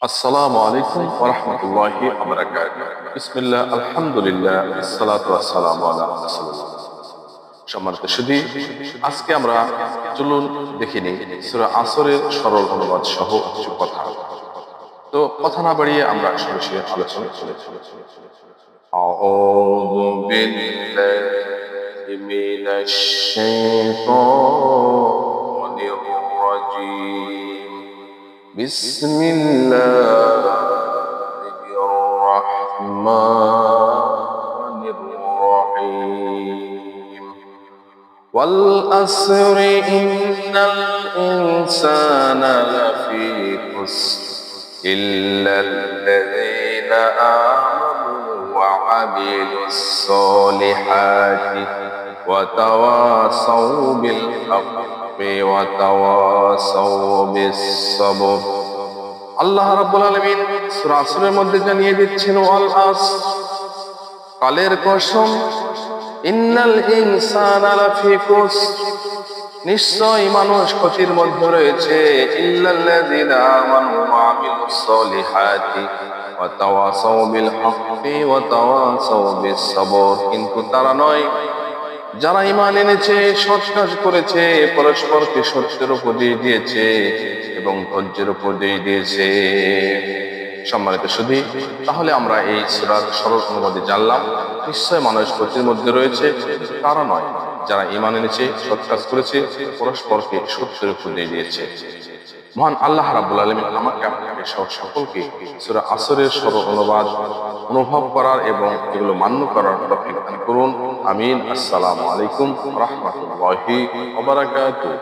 আসসালামু আলাইকুম ওয়া রাহমাতুল্লাহি ওয়া বারাকাতুহু। বিসমিল্লাহ, আলহামদুলিল্লাহ, আসসালাতু ওয়াসসালামু আলা রাসূলিল্লাহ। সম্মানিত সুধী, আজকে আমরা চলুন দেখে নিই সূরা আসরের সরল অনুবাদ সহ কিছু কথা। তো কথা না বাড়িয়ে আমরা সরাসরি আলোচনা চলে যাই। আউযু বিল্লাহি মিনাশ শাইতানির রাজীম। বিসমিল্লাহির রহমানির রহিম। ওয়াল আসরি ইন্নাল ইনসানা লাফি খুসর ইল্লাল্লাযীনা আমানু ওয়া আমিলুস সলিহাতি ওয়া তাওয়াসাউ বিল হাক্কি ওয়া তাওয়াসাউ বিস সবর। আল্লাহ রাব্বুল আলামিন সূরা আসরের মধ্যে জানিয়ে দিচ্ছেন, ওয়াল আসর, কালের কসম, ইন্নাল ইনসানা লাফি খুসর, নিশ্চয় মানুষ ক্ষতির মধ্যে রয়েছে, ইল্লাল্লাযীনা আমানু ওয়া আমিলুস সলিহাতি ওয়া তাওয়াসাউ বিল হাক্কি ওয়া তাওয়াসাউ বিস সবর, কিন্তু তারা নয় যারা ঈমান এনেছে, সৎ কাজ করেছে, পরস্পরকে সত্যের উপদেশ দিয়েছে এবং ধৈর্যের উপদেশ দিয়েছে। সম্মানিত সুধী, তাহলে আমরা এই সূরার সরল অনুবাদে জানলাম, নিশ্চয় মানুষ ক্ষতির মধ্যে রয়েছে, তারা নয় যারা ঈমান এনেছে, সৎ কাজ করেছে, পরস্পরকে সত্যের উপদেশ দিয়েছে। মহান আল্লাহ রাব্বুল আলামিন আমাকে আপনাকে সকলকে সূরা আসরের সরল অনুবাদ অনুভব করার এবং এগুলো মান্য করার তৌফিক দান করুন। আমিন। আসসালামু আলাইকুম ওয়া রাহমাতুল্লাহি ওয়া বারাকাতুহু।